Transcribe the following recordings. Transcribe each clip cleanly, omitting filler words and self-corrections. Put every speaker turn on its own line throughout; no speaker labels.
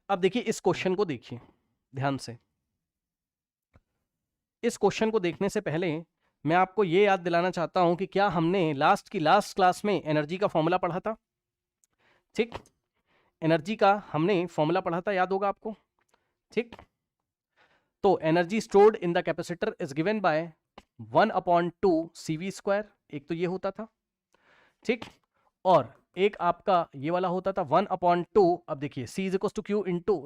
अब देखिए इस क्वेश्चन को देखिए ध्यान से। इस क्वेश्चन को देखने से पहले मैं आपको ये याद दिलाना चाहता हूं कि क्या हमने लास्ट क्लास में एनर्जी का फॉर्मूला पढ़ा था। ठीक, एनर्जी का हमने फॉर्मूला पढ़ा था, याद होगा आपको। ठीक, तो energy stored in the capacitor is given by 1/2 CV square, एक तो ये होता था। ठीक, और एक आपका ये वाला होता था 1/2, अब देखिए C is equal to Q into,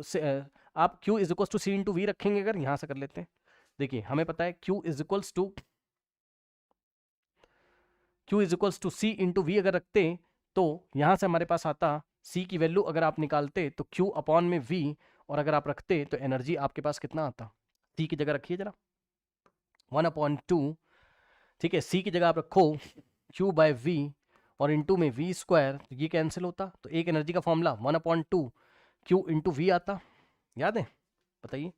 आप Q is equal to C into V रखेंगे, अगर यहां से कर लेते हैं। देखिए हमें पता है Q is equals to C into V अगर रखते तो यहां से हमारे पास आता C की वैल्यू अगर आप निकालते तो Q अपॉन में V, और अगर आप रखते तो एनर्जी आपके पास कितना आता। C की जगह रखिए जरा 1/2, ठीक है, C की जगह आप रखो Q बाय V और इंटू में V स्क्वायर, तो ये कैंसिल होता, तो एक एनर्जी का फॉर्मूला 1/2 Q इंटू वी आता, याद है, बताइए।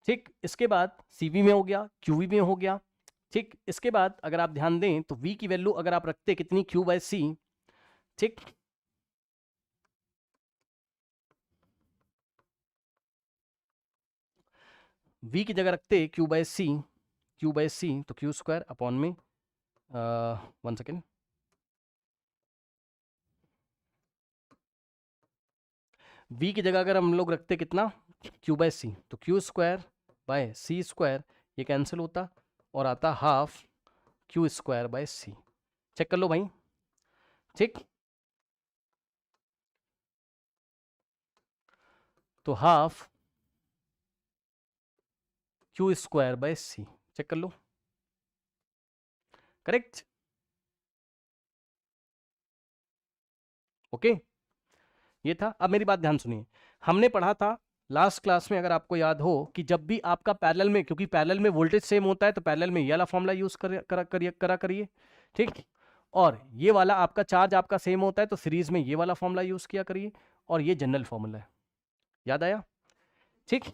ठीक, इसके बाद CV में हो गया, QV में हो गया। ठीक, इसके बाद अगर आप ध्यान दें तो V की वैल्यू अगर आप रखते कितनी, Q बाय C। ठीक, V की जगह रखते Q बाय C, तो Q स्क्वायर अपॉन में 1 सेकेंड, V की जगह अगर हम लोग रखते कितना, Q बाय C, तो Q square by C square, ये कैंसिल होता और आता half Q square by C। Check कर लो भाई। ठीक, तो half Q square by C, check कर लो, करेक्ट। ओके, ये था। अब मेरी बात ध्यान सुनिए, हमने पढ़ा था लास्ट क्लास में, अगर आपको याद हो, कि जब भी आपका पैरेलल में, क्योंकि पैरेलल में वोल्टेज सेम होता है, तो पैरेलल में ये वाला फॉर्मूला यूज करा करिए। ठीक, और ये वाला आपका चार्ज आपका सेम होता है, तो सीरीज में ये वाला फॉर्मूला यूज किया करिए, और ये जनरल फॉर्मूला है, याद आया। ठीक,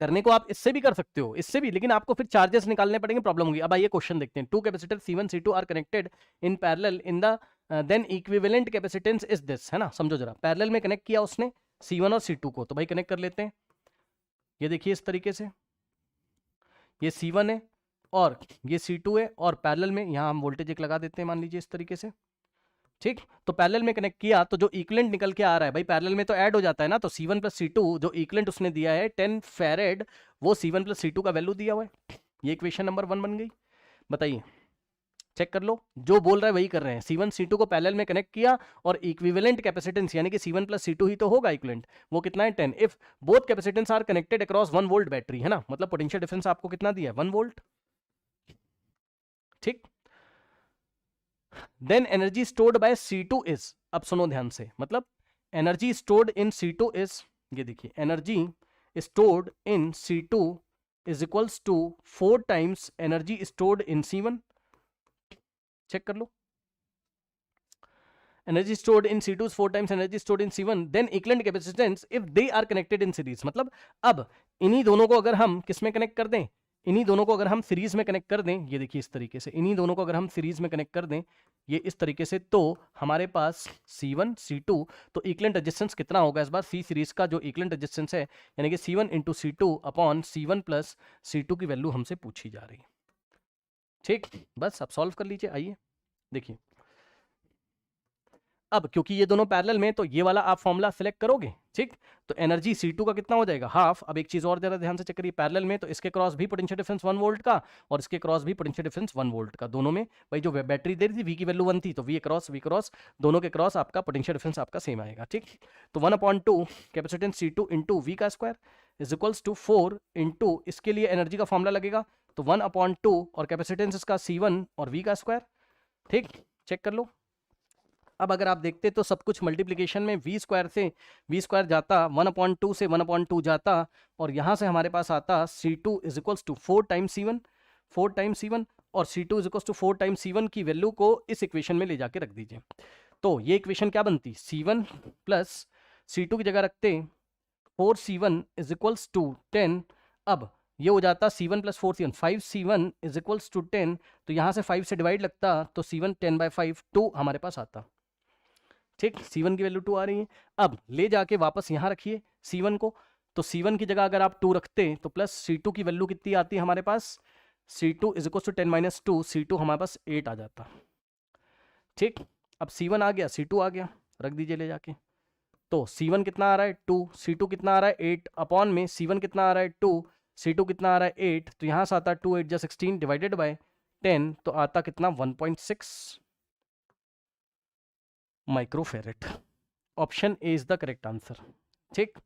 करने को आप इससे भी कर सकते हो, इससे भी, लेकिन आपको फिर चार्जेस निकालने पड़ेंगे, प्रॉब्लम होगी। अब आइए क्वेश्चन देखते हैं। Two capacitor C1 C2 are connected in parallel in the then equivalent capacitance is this, है ना। समझो जरा, पैरेलल में कनेक्ट किया उसने C1 और C2 को, तो भाई कनेक्ट कर लेते हैं। ये देखिए इस तरीके से, ये C1 है और ये C2 है, और पैरेलल में यहां हम वोल्टेज एक लगा देते हैं, मान लीजिए इस तरीके से। ठीक, तो पैरेलल में कनेक्ट किया तो जो इक्विवेलेंट निकल के आ रहा है, भाई पैरेलल में तो ऐड हो जाता है ना, तो C1 प्लस C2 जो इक्विवेलेंट उसने दिया है 10 फैरेड, वो C1 प्लस C2 का वैल्यू दिया हुआ है। ये इक्वेशन नंबर 1 बन गई। बताइए, चेक कर लो, जो बोल रहा है वही कर रहे हैं। C1 C2 को पैरेलल में कनेक्ट किया और इक्विवेलेंट कैपेसिटेंस यानी कि C1 प्लस C2 ही तो होगा इक्विवेलेंट, वो कितना है 10। If both capacitance are connected across 1 volt battery, है ना, मतलब पोटेंशियल डिफरेंस आपको कितना दिया है, 1 वोल्ट। ठीक, then energy stored by C2 is, अब सुनो ध्यान से, मतलब energy stored in C2 is, ये देखिए energy stored in C2 is equals to 4 times energy stored in C1। Check कर लो, energy stored in C2 is 4 times energy stored in C1, then equivalent capacitance if they are connected in series। मतलब अब इन्हीं दोनों को अगर हम किस में कनेक्ट कर दें, इन्हीं दोनों को अगर हम सीरीज में कनेक्ट कर दें, ये देखिए इस तरीके से, इन्हीं दोनों को अगर हम सीरीज में कनेक्ट कर दें, ये इस तरीके से, तो हमारे पास C1 C2, तो इक्विवेलेंट रेजिस्टेंस कितना होगा इस बार, C सीरीज का जो इक्विवेलेंट रेजिस्टेंस है, यानी कि C1 into C2 upon C1 plus C2 की वैल्यू हमसे पूछी जा रही है। ठीक, बस अब सॉल्व कर लीजिए। आइए देखिए, अब क्योंकि ये दोनों पैरेलल में, तो ये वाला आप फॉर्मूला सिलेक्ट करोगे। ठीक, तो एनर्जी C2 का कितना हो जाएगा, हाफ। अब एक चीज और जरा ध्यान से चेक करिए, पैरेलल में तो इसके क्रॉस भी पोटेंशियल डिफरेंस 1 वोल्ट का, और इसके क्रॉस भी पोटेंशियल डिफरेंस 1 वोल्ट का, दोनों में भाई जो बैटरी दे रही थी V की वैल्यू 1 थी, तो V क्रॉस दोनों के क्रॉस आपका पोटेंशियल डिफरेंस आपका सेम आएगा। ठीक, तो 1/2 कैपेसिटेंस C2 इंटू V का square is equals to 4 into, इसके लिए एनर्जी का फॉर्मूला लगेगा, तो 1/2 और कैपेसिटेंस इसका C1 और V का स्क्वायर। ठीक, चेक कर लो। अब अगर आप देखते तो सब कुछ मल्टीप्लिकेशन में V स्क्वायर से V स्क्वायर जाता, 1/2 से 1/2 जाता, और यहाँ से हमारे पास आता C2 is equals to 4 times C1, और C2 is equals to 4 times C1 की वैल्यू को इस इक्वेशन में ले जाके रख दीजिए। तो ये इक्वेशन क्या बनती, C1 प्लस C2 की जगह रखते 4C1 इज इक्वल्स टू 10। अब ये हो जाता C1 plus 4C1, 5C1 is equals to 10, तो यहाँ से 5 से डिवाइड लगता, तो C1 10/5 2 हमारे पास आता। ठीक, C1 की वैल्यू 2 आ रही है। अब ले जाके वापस यहाँ रखिए C1 को, तो C1 की जगह अगर आप 2 रखते तो प्लस C2 की वैल्यू कितनी आती है हमारे पास, C2 is equal to 10 minus 2, C2 हमारे पास 8 आ जाता। ठीक, अब C1 आ गया, C2 आ गया, रख दीजिए ले जाके। तो C1 कितना आ रहा है 2, C2 कितना आ रहा है 8, अपॉन में C1 कितना आ रहा है 2, C2 कितना आ रहा है 8, तो यहाँ से आता है 2 8 जा 16 डिवाइडेड बाय 10, तो आता कितना 1.6 microfarad. Option A is the correct answer. ठीक,